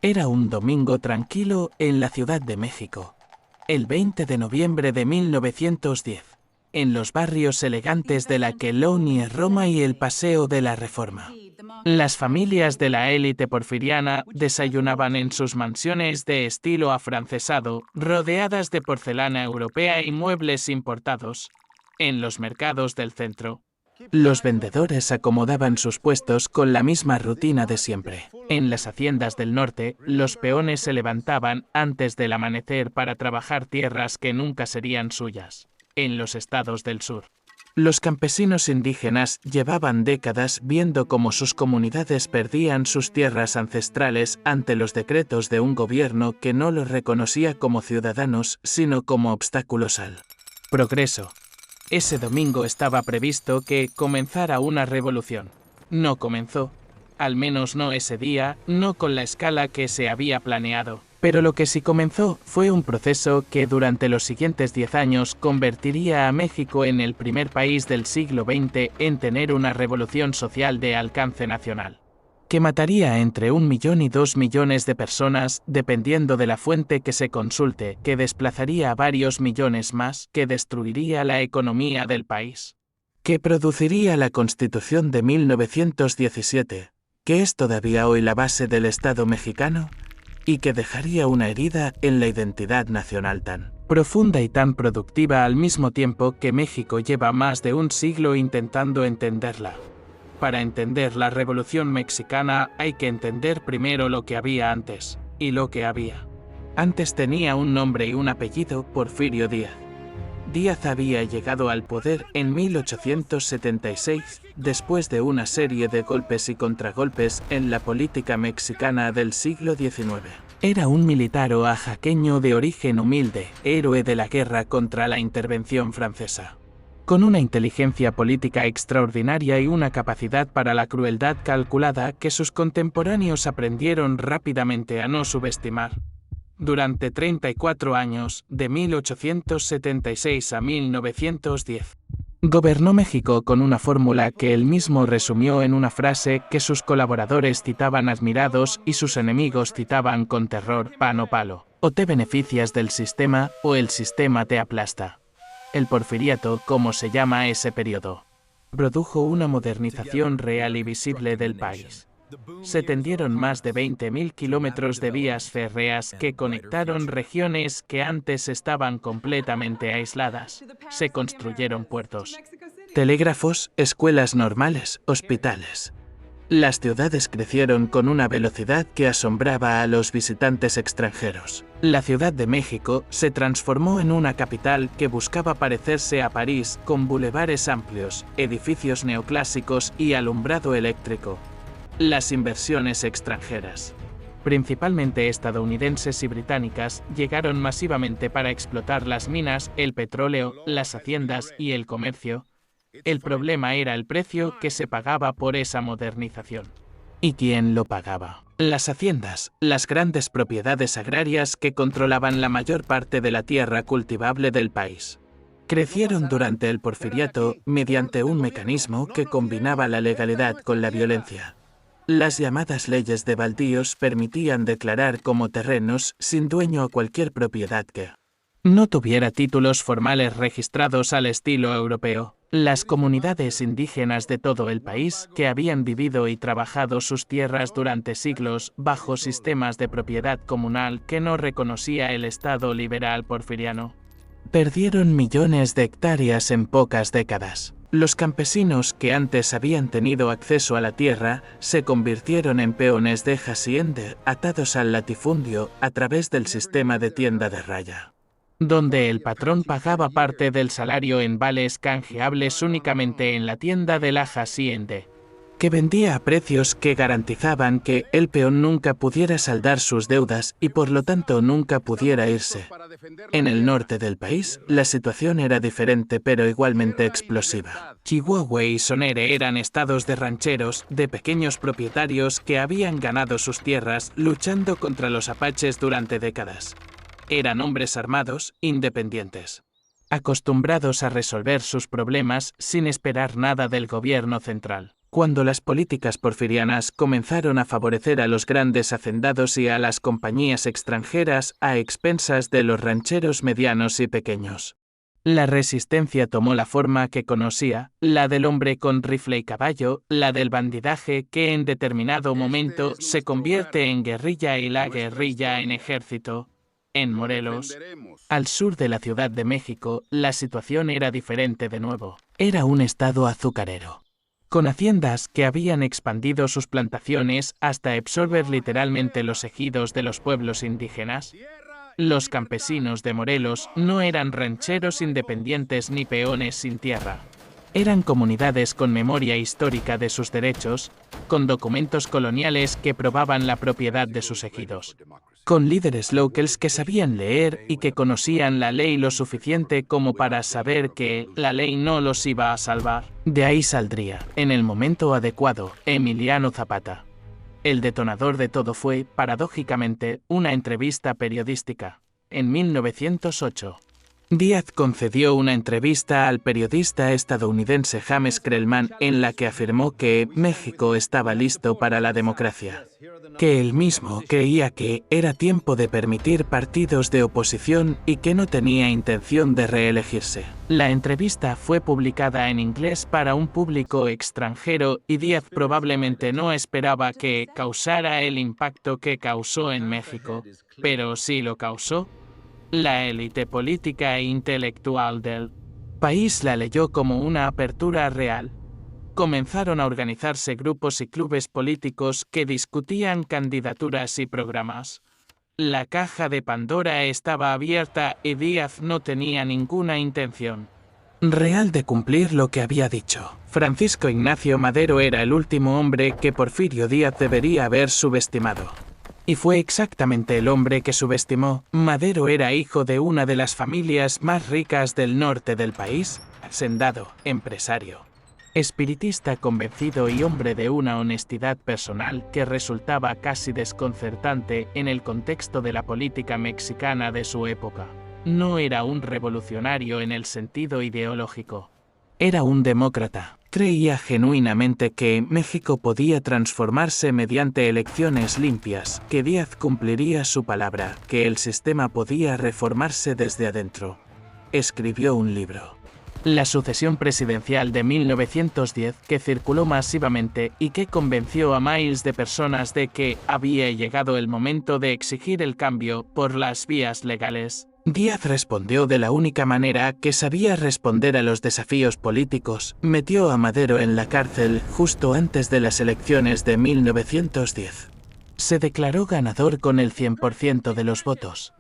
Era un domingo tranquilo en la Ciudad de México, el 20 de noviembre de 1910, en los barrios elegantes de la Colonia Roma y el Paseo de la Reforma. Las familias de la élite porfiriana desayunaban en sus mansiones de estilo afrancesado, rodeadas de porcelana europea y muebles importados. En los mercados del centro, los vendedores acomodaban sus puestos con la misma rutina de siempre. En las haciendas del norte, los peones se levantaban antes del amanecer para trabajar tierras que nunca serían suyas. En los estados del sur, los campesinos indígenas llevaban décadas viendo cómo sus comunidades perdían sus tierras ancestrales ante los decretos de un gobierno que no los reconocía como ciudadanos, sino como obstáculos al progreso. Ese domingo estaba previsto que comenzara una revolución. No comenzó, al menos no ese día, no con la escala que se había planeado. Pero lo que sí comenzó fue un proceso que durante los siguientes 10 años convertiría a México en el primer país del siglo XX en tener una revolución social de alcance nacional, que mataría entre 1 millón y 2 millones de personas, dependiendo de la fuente que se consulte, que desplazaría a varios millones más, que destruiría la economía del país, que produciría la Constitución de 1917, que es todavía hoy la base del Estado mexicano, y que dejaría una herida en la identidad nacional tan profunda y tan productiva al mismo tiempo que México lleva más de un siglo intentando entenderla. Para entender la Revolución Mexicana hay que entender primero lo que había antes, y lo que había antes tenía un nombre y un apellido: Porfirio Díaz. Díaz había llegado al poder en 1876, después de una serie de golpes y contragolpes en la política mexicana del siglo XIX. Era un militar oaxaqueño de origen humilde, héroe de la guerra contra la intervención francesa, con una inteligencia política extraordinaria y una capacidad para la crueldad calculada que sus contemporáneos aprendieron rápidamente a no subestimar. Durante 34 años, de 1876 a 1910, gobernó México con una fórmula que él mismo resumió en una frase que sus colaboradores citaban admirados y sus enemigos citaban con terror: pan o palo. O te beneficias del sistema, o el sistema te aplasta. El porfiriato, como se llama ese periodo, produjo una modernización real y visible del país. Se tendieron más de 20.000 kilómetros de vías férreas que conectaron regiones que antes estaban completamente aisladas. Se construyeron puertos, telégrafos, escuelas normales, hospitales. Las ciudades crecieron con una velocidad que asombraba a los visitantes extranjeros. La Ciudad de México se transformó en una capital que buscaba parecerse a París, con bulevares amplios, edificios neoclásicos y alumbrado eléctrico. Las inversiones extranjeras, principalmente estadounidenses y británicas, llegaron masivamente para explotar las minas, el petróleo, las haciendas y el comercio. El problema era el precio que se pagaba por esa modernización. ¿Y quién lo pagaba? Las haciendas, las grandes propiedades agrarias que controlaban la mayor parte de la tierra cultivable del país. Crecieron durante el porfiriato mediante un mecanismo que combinaba la legalidad con la violencia. Las llamadas leyes de baldíos permitían declarar como terrenos sin dueño a cualquier propiedad que no tuviera títulos formales registrados al estilo europeo. Las comunidades indígenas de todo el país, que habían vivido y trabajado sus tierras durante siglos bajo sistemas de propiedad comunal que no reconocía el Estado liberal porfiriano, perdieron millones de hectáreas en pocas décadas. Los campesinos que antes habían tenido acceso a la tierra se convirtieron en peones de hacienda, atados al latifundio a través del sistema de tienda de raya, donde el patrón pagaba parte del salario en vales canjeables únicamente en la tienda de la hacienda, que vendía a precios que garantizaban que el peón nunca pudiera saldar sus deudas y por lo tanto nunca pudiera irse. En el norte del país, la situación era diferente pero igualmente explosiva. Chihuahua y Sonora eran estados de rancheros, de pequeños propietarios que habían ganado sus tierras luchando contra los apaches durante décadas. Eran hombres armados, independientes, acostumbrados a resolver sus problemas sin esperar nada del gobierno central. Cuando las políticas porfirianas comenzaron a favorecer a los grandes hacendados y a las compañías extranjeras a expensas de los rancheros medianos y pequeños. La resistencia tomó la forma que conocía, la del hombre con rifle y caballo, la del bandidaje que en determinado momento se convierte en guerrilla y la guerrilla en ejército. En Morelos, al sur de la Ciudad de México, la situación era diferente de nuevo. Era un estado azucarero, con haciendas que habían expandido sus plantaciones hasta absorber literalmente los ejidos de los pueblos indígenas. Los campesinos de Morelos no eran rancheros independientes ni peones sin tierra. Eran comunidades con memoria histórica de sus derechos, con documentos coloniales que probaban la propiedad de sus ejidos, con líderes locals que sabían leer y que conocían la ley lo suficiente como para saber que la ley no los iba a salvar. De ahí saldría, en el momento adecuado, Emiliano Zapata. El detonador de todo fue, paradójicamente, una entrevista periodística. En 1908, Díaz concedió una entrevista al periodista estadounidense James Krellman en la que afirmó que México estaba listo para la democracia, que él mismo creía que era tiempo de permitir partidos de oposición y que no tenía intención de reelegirse. La entrevista fue publicada en inglés para un público extranjero y Díaz probablemente no esperaba que causara el impacto que causó en México, pero sí lo causó. La élite política e intelectual del país la leyó como una apertura real. Comenzaron a organizarse grupos y clubes políticos que discutían candidaturas y programas. La caja de Pandora estaba abierta y Díaz no tenía ninguna intención real de cumplir lo que había dicho. Francisco Ignacio Madero era el último hombre que Porfirio Díaz debería haber subestimado. Y fue exactamente el hombre que subestimó. Madero era hijo de una de las familias más ricas del norte del país, hacendado, empresario, espiritista convencido y hombre de una honestidad personal que resultaba casi desconcertante en el contexto de la política mexicana de su época. No era un revolucionario en el sentido ideológico. Era un demócrata. Creía genuinamente que México podía transformarse mediante elecciones limpias, que Díaz cumpliría su palabra, que el sistema podía reformarse desde adentro. Escribió un libro, La sucesión presidencial de 1910, que circuló masivamente y que convenció a miles de personas de que había llegado el momento de exigir el cambio por las vías legales. Díaz respondió de la única manera que sabía responder a los desafíos políticos. Metió a Madero en la cárcel justo antes de las elecciones de 1910. Se declaró ganador con el 100% de los votos.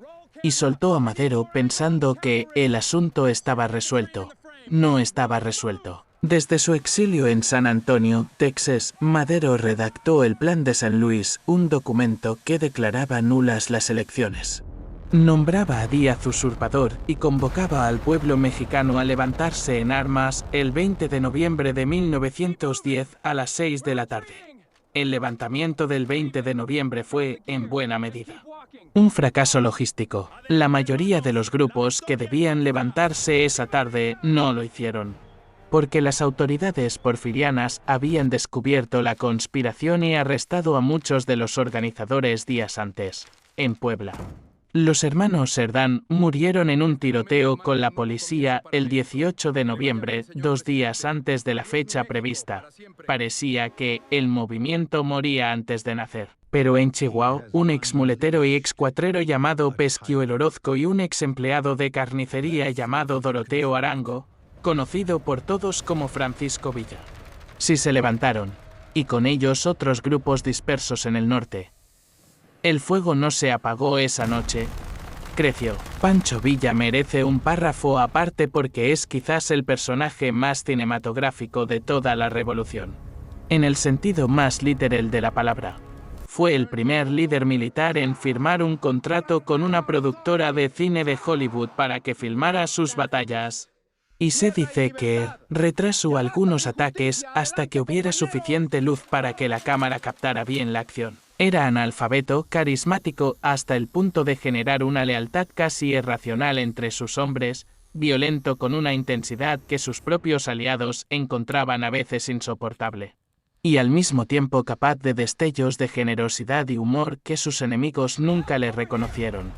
Y soltó a Madero pensando que el asunto estaba resuelto. No estaba resuelto. Desde su exilio en San Antonio, Texas, Madero redactó el Plan de San Luis, un documento que declaraba nulas las elecciones. Nombraba a Díaz usurpador y convocaba al pueblo mexicano a levantarse en armas el 20 de noviembre de 1910 a las 6 de la tarde. El levantamiento del 20 de noviembre fue, en buena medida, un fracaso logístico. La mayoría de los grupos que debían levantarse esa tarde no lo hicieron, porque las autoridades porfirianas habían descubierto la conspiración y arrestado a muchos de los organizadores días antes, en Puebla. Los hermanos Cerdán murieron en un tiroteo con la policía el 18 de noviembre, 2 días antes de la fecha prevista. Parecía que el movimiento moría antes de nacer. Pero en Chihuahua, un ex muletero y ex cuatrero llamado Pesquio Orozco y un ex empleado de carnicería llamado Doroteo Arango, conocido por todos como Francisco Villa, sí se levantaron, y con ellos otros grupos dispersos en el norte. El fuego no se apagó esa noche. Creció. Pancho Villa merece un párrafo aparte porque es quizás el personaje más cinematográfico de toda la revolución. En el sentido más literal de la palabra. Fue el primer líder militar en firmar un contrato con una productora de cine de Hollywood para que filmara sus batallas. Y se dice que retrasó algunos ataques hasta que hubiera suficiente luz para que la cámara captara bien la acción. Era analfabeto, carismático, hasta el punto de generar una lealtad casi irracional entre sus hombres, violento con una intensidad que sus propios aliados encontraban a veces insoportable. y al mismo tiempo capaz de destellos de generosidad y humor que sus enemigos nunca le reconocieron.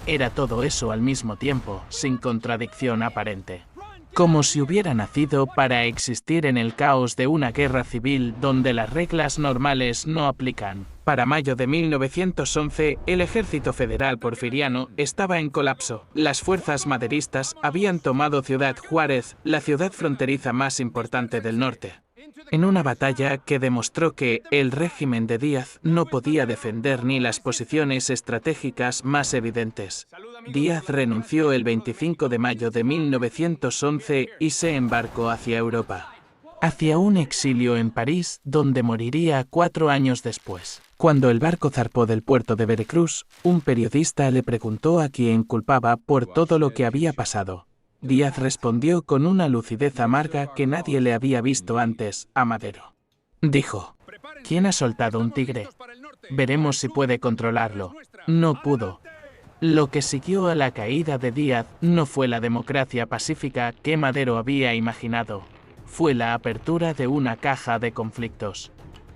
Era todo eso al mismo tiempo, sin contradicción aparente. Como si hubiera nacido para existir en el caos de una guerra civil donde las reglas normales no aplican. Para mayo de 1911, el ejército federal porfiriano estaba en colapso. Las fuerzas maderistas habían tomado Ciudad Juárez, la ciudad fronteriza más importante del norte, en una batalla que demostró que el régimen de Díaz no podía defender ni las posiciones estratégicas más evidentes. Díaz renunció el 25 de mayo de 1911 y se embarcó hacia Europa, hacia un exilio en París, donde moriría 4 años después. Cuando el barco zarpó del puerto de Veracruz, un periodista le preguntó a quién culpaba por todo lo que había pasado. Díaz respondió con una lucidez amarga que nadie le había visto antes a Madero. Dijo: ¿quién ha soltado un tigre? Veremos si puede controlarlo. No pudo. Lo que siguió a la caída de Díaz no fue la democracia pacífica que Madero había imaginado. Fue la apertura de una caja de conflictos,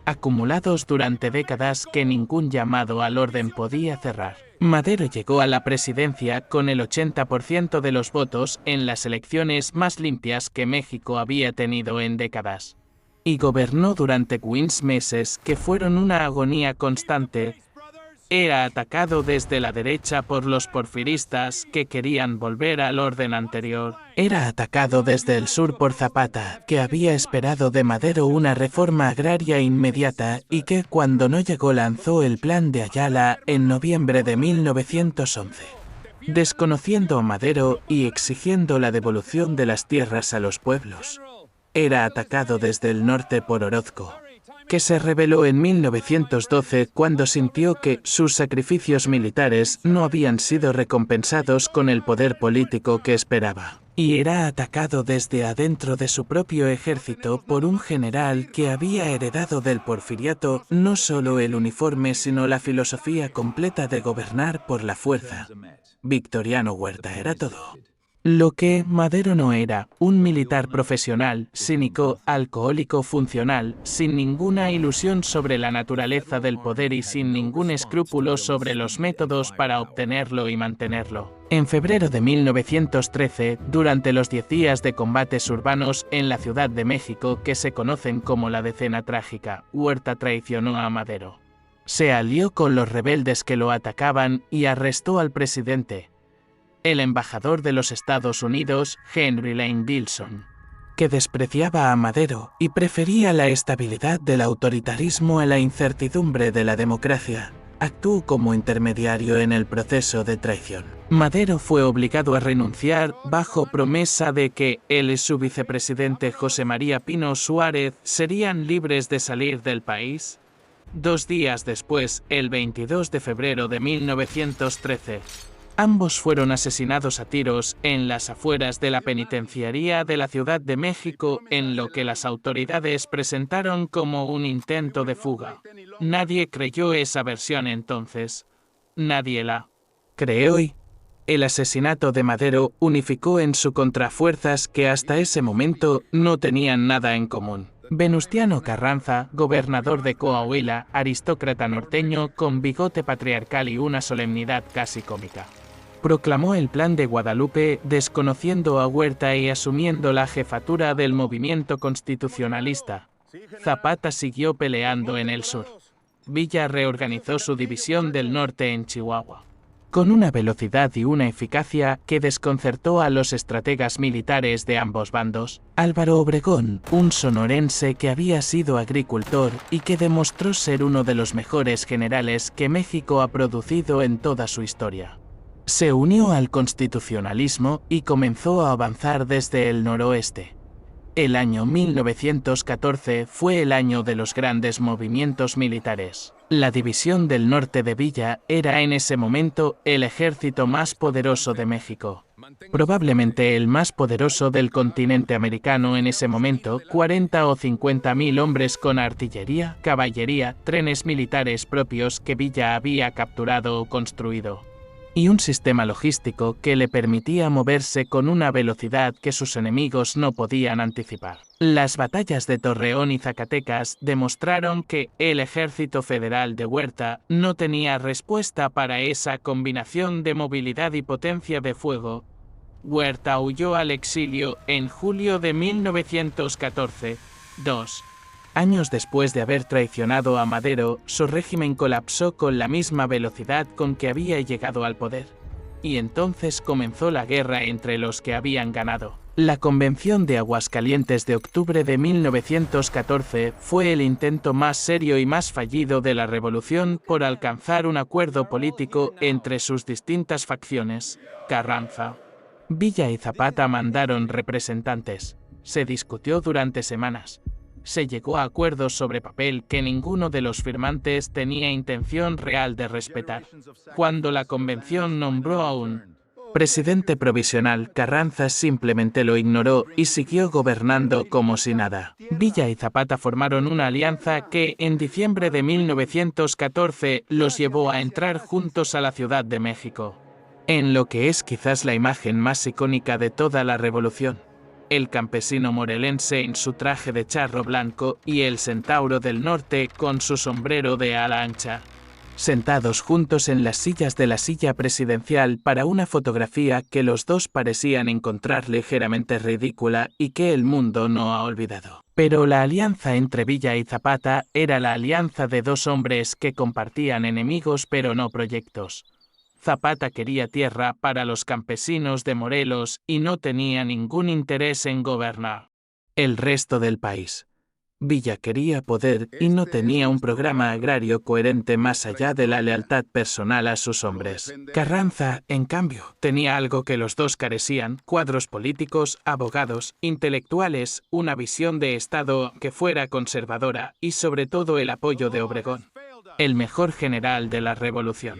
acumulados durante décadas que ningún llamado al orden podía cerrar. Madero llegó a la presidencia con el 80% de los votos en las elecciones más limpias que México había tenido en décadas. Y gobernó durante 15 meses que fueron una agonía constante. Era atacado desde la derecha por los porfiristas que querían volver al orden anterior. Era atacado desde el sur por Zapata, que había esperado de Madero una reforma agraria inmediata y que cuando no llegó lanzó el Plan de Ayala en noviembre de 1911. Desconociendo a Madero y exigiendo la devolución de las tierras a los pueblos. Era atacado desde el norte por Orozco, que se rebeló en 1912 cuando sintió que sus sacrificios militares no habían sido recompensados con el poder político que esperaba. Y era atacado desde adentro de su propio ejército por un general que había heredado del porfiriato no solo el uniforme sino la filosofía completa de gobernar por la fuerza. Victoriano Huerta era todo lo que Madero no era: un militar profesional, cínico, alcohólico funcional, sin ninguna ilusión sobre la naturaleza del poder y sin ningún escrúpulo sobre los métodos para obtenerlo y mantenerlo. En febrero de 1913, durante los 10 días de combates urbanos en la Ciudad de México que se conocen como la Decena Trágica, Huerta traicionó a Madero. Se alió con los rebeldes que lo atacaban y arrestó al presidente, el embajador de los Estados Unidos, Henry Lane Wilson, que despreciaba a Madero y prefería la estabilidad del autoritarismo a la incertidumbre de la democracia. Actuó como intermediario en el proceso de traición. Madero fue obligado a renunciar bajo promesa de que él y su vicepresidente José María Pino Suárez serían libres de salir del país. 2 días después, el 22 de febrero de 1913, ambos fueron asesinados a tiros en las afueras de la penitenciaría de la Ciudad de México, en lo que las autoridades presentaron como un intento de fuga. Nadie creyó esa versión entonces. Nadie la cree hoy. El asesinato de Madero unificó en su contra fuerzas que hasta ese momento no tenían nada en común. Venustiano Carranza, gobernador de Coahuila, aristócrata norteño con bigote patriarcal y una solemnidad casi cómica, proclamó el Plan de Guadalupe desconociendo a Huerta y asumiendo la jefatura del movimiento constitucionalista. Zapata siguió peleando en el sur. Villa reorganizó su división del norte en Chihuahua, con una velocidad y una eficacia que desconcertó a los estrategas militares de ambos bandos. Álvaro Obregón, un sonorense que había sido agricultor y que demostró ser uno de los mejores generales que México ha producido en toda su historia, se unió al constitucionalismo y comenzó a avanzar desde el noroeste. El año 1914 fue el año de los grandes movimientos militares. La división del norte de Villa era en ese momento el ejército más poderoso de México. Probablemente el más poderoso del continente americano en ese momento: 40 o 50.000 hombres con artillería, caballería, trenes militares propios que Villa había capturado o construido. y un sistema logístico que le permitía moverse con una velocidad que sus enemigos no podían anticipar. Las batallas de Torreón y Zacatecas demostraron que el ejército federal de Huerta no tenía respuesta para esa combinación de movilidad y potencia de fuego. Huerta huyó al exilio en julio de 1914. 2 años después de haber traicionado a Madero, su régimen colapsó con la misma velocidad con que había llegado al poder. Y entonces comenzó la guerra entre los que habían ganado. La Convención de Aguascalientes de octubre de 1914 fue el intento más serio y más fallido de la revolución por alcanzar un acuerdo político entre sus distintas facciones. Carranza, Villa y Zapata mandaron representantes. Se discutió durante semanas. Se llegó a acuerdos sobre papel que ninguno de los firmantes tenía intención real de respetar. Cuando la convención nombró a un presidente provisional, Carranza simplemente lo ignoró y siguió gobernando como si nada. Villa y Zapata formaron una alianza que, en diciembre de 1914, los llevó a entrar juntos a la Ciudad de México, en lo que es quizás la imagen más icónica de toda la revolución. El campesino morelense en su traje de charro blanco y el centauro del norte con su sombrero de ala ancha, sentados juntos en las sillas de la silla presidencial para una fotografía que los dos parecían encontrar ligeramente ridícula y que el mundo no ha olvidado. Pero la alianza entre Villa y Zapata era la alianza de dos hombres que compartían enemigos pero no proyectos. Zapata quería tierra para los campesinos de Morelos y no tenía ningún interés en gobernar el resto del país. Villa quería poder y no tenía un programa agrario coherente más allá de la lealtad personal a sus hombres. Carranza, en cambio, tenía algo que los dos carecían: cuadros políticos, abogados, intelectuales, una visión de Estado que fuera conservadora y sobre todo el apoyo de Obregón, el mejor general de la revolución.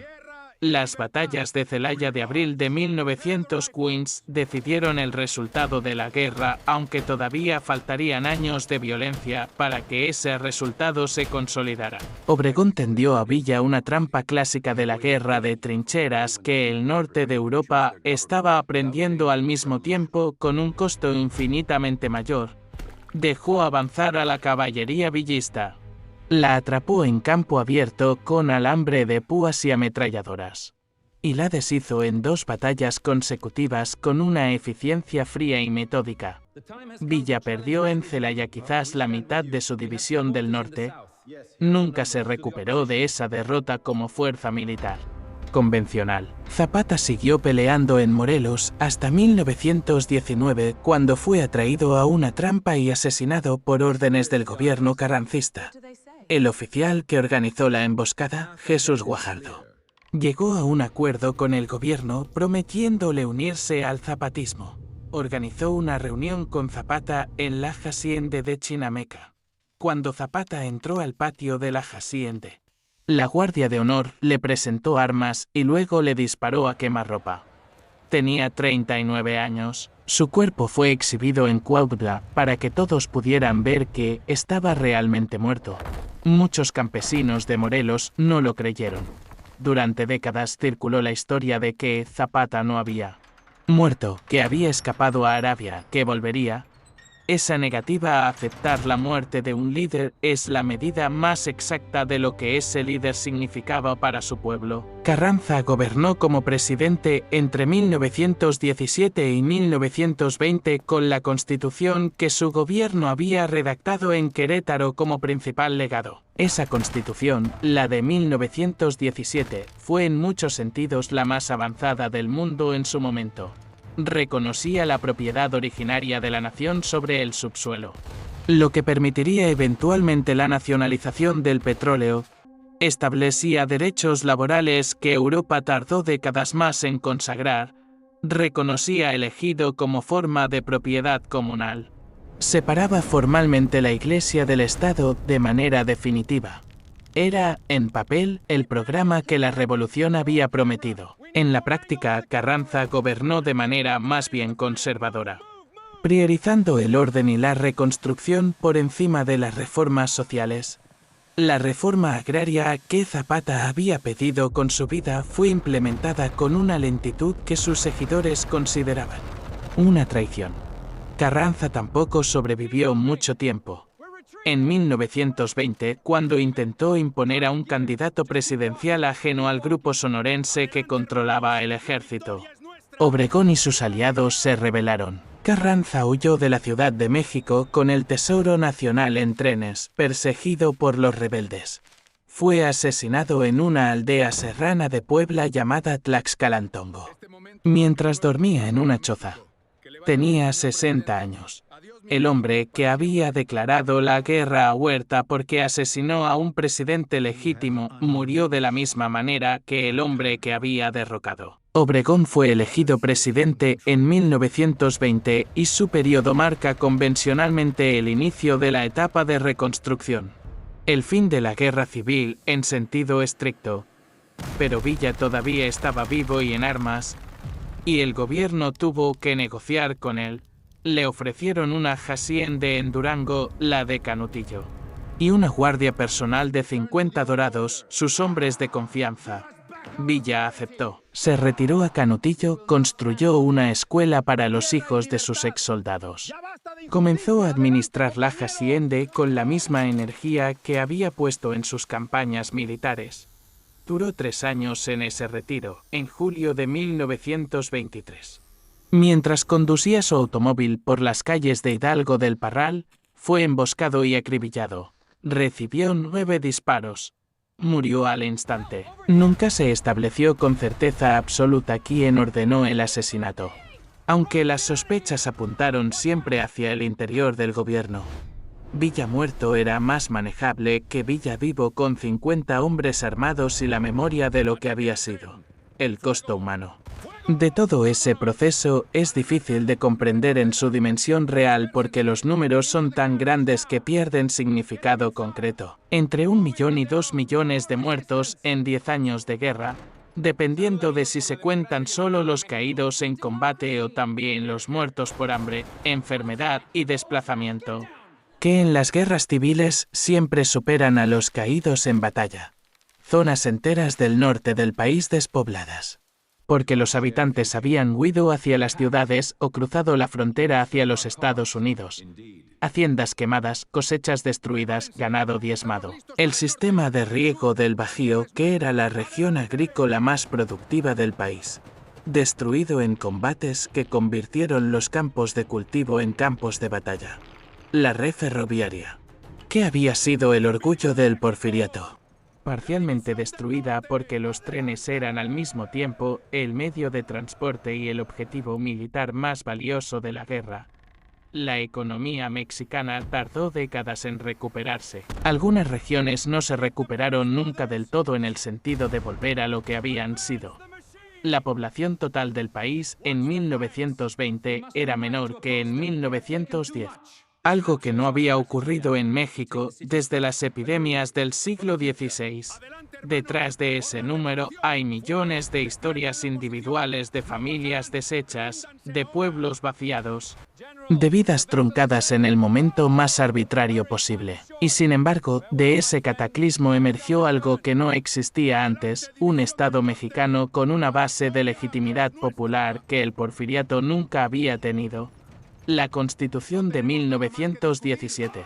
Las batallas de Celaya de abril de 1915 decidieron el resultado de la guerra, aunque todavía faltarían años de violencia para que ese resultado se consolidara. Obregón tendió a Villa una trampa clásica de la guerra de trincheras que el norte de Europa estaba aprendiendo al mismo tiempo con un costo infinitamente mayor. Dejó avanzar a la caballería villista. La atrapó en campo abierto con alambre de púas y ametralladoras. Y la deshizo en dos batallas consecutivas con una eficiencia fría y metódica. Villa perdió en Celaya quizás la mitad de su división del norte. Nunca se recuperó de esa derrota como fuerza militar convencional. Zapata siguió peleando en Morelos hasta 1919, cuando fue atraído a una trampa y asesinado por órdenes del gobierno carrancista. El oficial que organizó la emboscada, Jesús Guajardo, llegó a un acuerdo con el gobierno prometiéndole unirse al zapatismo. Organizó una reunión con Zapata en la hacienda de Chinameca. Cuando Zapata entró al patio de la hacienda, la Guardia de Honor le presentó armas y luego le disparó a quemarropa. Tenía 39 años. Su cuerpo fue exhibido en Cuautla para que todos pudieran ver que estaba realmente muerto. Muchos campesinos de Morelos no lo creyeron. Durante décadas circuló la historia de que Zapata no había muerto, que había escapado a Arabia, que volvería. Esa negativa a aceptar la muerte de un líder es la medida más exacta de lo que ese líder significaba para su pueblo. Carranza gobernó como presidente entre 1917 y 1920 con la constitución que su gobierno había redactado en Querétaro como principal legado. Esa constitución, la de 1917, fue en muchos sentidos la más avanzada del mundo en su momento. Reconocía la propiedad originaria de la nación sobre el subsuelo, lo que permitiría eventualmente la nacionalización del petróleo. Establecía derechos laborales que Europa tardó décadas más en consagrar. Reconocía el ejido como forma de propiedad comunal. Separaba formalmente la Iglesia del Estado de manera definitiva. Era, en papel, el programa que la revolución había prometido. En la práctica, Carranza gobernó de manera más bien conservadora, priorizando el orden y la reconstrucción por encima de las reformas sociales. La reforma agraria que Zapata había pedido con su vida fue implementada con una lentitud que sus seguidores consideraban una traición. Carranza tampoco sobrevivió mucho tiempo. En 1920, cuando intentó imponer a un candidato presidencial ajeno al grupo sonorense que controlaba el ejército, Obregón y sus aliados se rebelaron. Carranza huyó de la Ciudad de México con el Tesoro Nacional en trenes, perseguido por los rebeldes. Fue asesinado en una aldea serrana de Puebla llamada Tlaxcalantongo, mientras dormía en una choza. Tenía 60 años. El hombre que había declarado la guerra a Huerta porque asesinó a un presidente legítimo murió de la misma manera que el hombre que había derrocado. Obregón fue elegido presidente en 1920 y su periodo marca convencionalmente el inicio de la etapa de reconstrucción. El fin de la guerra civil en sentido estricto. Pero Villa todavía estaba vivo y en armas, y el gobierno tuvo que negociar con él. Le ofrecieron una hacienda en Durango, la de Canutillo, y una guardia personal de 50 dorados, sus hombres de confianza. Villa aceptó. Se retiró a Canutillo, construyó una escuela para los hijos de sus exsoldados. Comenzó a administrar la hacienda con la misma energía que había puesto en sus campañas militares. Duró 3 años en ese retiro, en julio de 1923. Mientras conducía su automóvil por las calles de Hidalgo del Parral, fue emboscado y acribillado. Recibió 9 disparos. Murió al instante. Nunca se estableció con certeza absoluta quién ordenó el asesinato, aunque las sospechas apuntaron siempre hacia el interior del gobierno. Villa muerto era más manejable que Villa vivo con 50 hombres armados y la memoria de lo que había sido. El costo humano de todo ese proceso es difícil de comprender en su dimensión real porque los números son tan grandes que pierden significado concreto. Entre 1 millón y 2 millones de muertos en 10 años de guerra, dependiendo de si se cuentan solo los caídos en combate o también los muertos por hambre, enfermedad y desplazamiento, que en las guerras civiles siempre superan a los caídos en batalla. Zonas enteras del norte del país despobladas, porque los habitantes habían huido hacia las ciudades o cruzado la frontera hacia los Estados Unidos. Haciendas quemadas, cosechas destruidas, ganado diezmado. El sistema de riego del Bajío, que era la región agrícola más productiva del país, destruido en combates que convirtieron los campos de cultivo en campos de batalla. La red ferroviaria, que había sido el orgullo del porfiriato, parcialmente destruida porque los trenes eran al mismo tiempo el medio de transporte y el objetivo militar más valioso de la guerra. La economía mexicana tardó décadas en recuperarse. Algunas regiones no se recuperaron nunca del todo en el sentido de volver a lo que habían sido. La población total del país en 1920 era menor que en 1910. Algo que no había ocurrido en México desde las epidemias del siglo XVI. Detrás de ese número hay millones de historias individuales de familias deshechas, de pueblos vaciados, de vidas truncadas en el momento más arbitrario posible. Y sin embargo, de ese cataclismo emergió algo que no existía antes, un Estado mexicano con una base de legitimidad popular que el porfiriato nunca había tenido. La Constitución de 1917,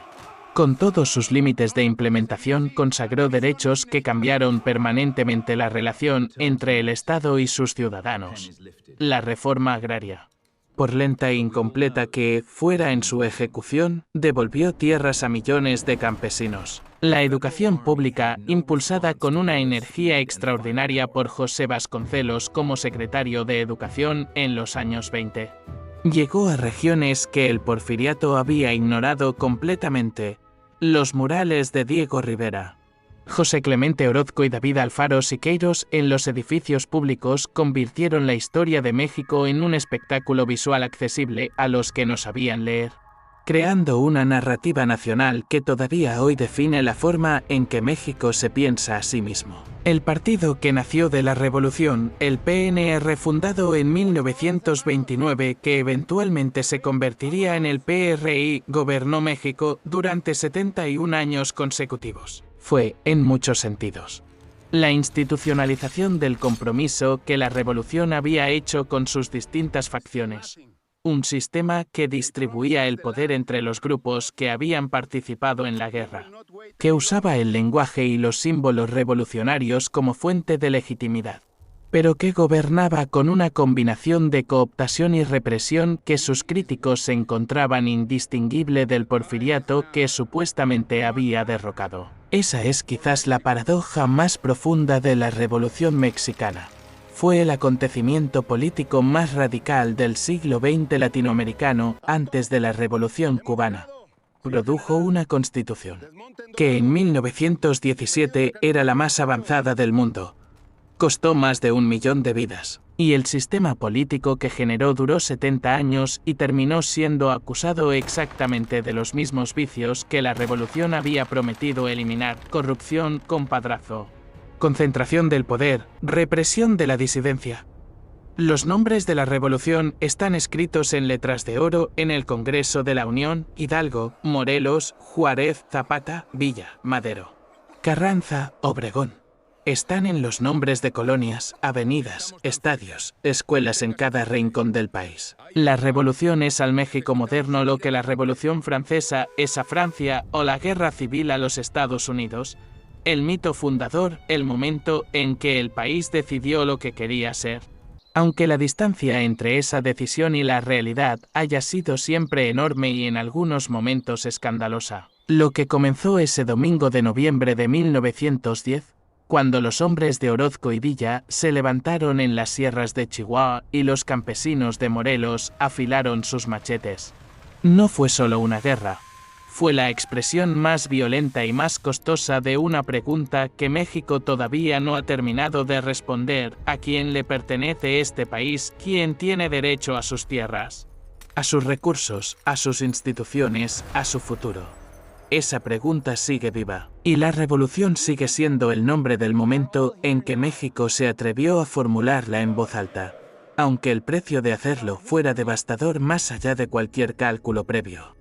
con todos sus límites de implementación, consagró derechos que cambiaron permanentemente la relación entre el Estado y sus ciudadanos. La reforma agraria, por lenta e incompleta que fuera en su ejecución, devolvió tierras a millones de campesinos. La educación pública, impulsada con una energía extraordinaria por José Vasconcelos como secretario de Educación en los años 20. Llegó a regiones que el porfiriato había ignorado completamente. Los murales de Diego Rivera, José Clemente Orozco y David Alfaro Siqueiros en los edificios públicos convirtieron la historia de México en un espectáculo visual accesible a los que no sabían leer, creando una narrativa nacional que todavía hoy define la forma en que México se piensa a sí mismo. El partido que nació de la revolución, el PNR fundado en 1929, que eventualmente se convertiría en el PRI, gobernó México durante 71 años consecutivos. Fue, en muchos sentidos, la institucionalización del compromiso que la revolución había hecho con sus distintas facciones. Un sistema que distribuía el poder entre los grupos que habían participado en la guerra, que usaba el lenguaje y los símbolos revolucionarios como fuente de legitimidad, pero que gobernaba con una combinación de cooptación y represión que sus críticos encontraban indistinguible del porfiriato que supuestamente había derrocado. Esa es quizás la paradoja más profunda de la Revolución Mexicana. Fue el acontecimiento político más radical del siglo XX latinoamericano antes de la Revolución Cubana. Produjo una constitución que en 1917 era la más avanzada del mundo. Costó más de 1 millón de vidas, y el sistema político que generó duró 70 años y terminó siendo acusado exactamente de los mismos vicios que la revolución había prometido eliminar: corrupción, compadrazgo, concentración del poder, represión de la disidencia. Los nombres de la revolución están escritos en letras de oro en el Congreso de la Unión: Hidalgo, Morelos, Juárez, Zapata, Villa, Madero, Carranza, Obregón. Están en los nombres de colonias, avenidas, estadios, escuelas en cada rincón del país. La revolución es al México moderno lo que la Revolución Francesa es a Francia o la Guerra Civil a los Estados Unidos. El mito fundador, el momento en que el país decidió lo que quería ser. Aunque la distancia entre esa decisión y la realidad haya sido siempre enorme y en algunos momentos escandalosa. Lo que comenzó ese domingo de noviembre de 1910, cuando los hombres de Orozco y Villa se levantaron en las sierras de Chihuahua y los campesinos de Morelos afilaron sus machetes. No fue solo una guerra. Fue la expresión más violenta y más costosa de una pregunta que México todavía no ha terminado de responder: ¿a quién le pertenece este país? ¿Quién tiene derecho a sus tierras, a sus recursos, a sus instituciones, a su futuro? Esa pregunta sigue viva, y la revolución sigue siendo el nombre del momento en que México se atrevió a formularla en voz alta, aunque el precio de hacerlo fuera devastador más allá de cualquier cálculo previo.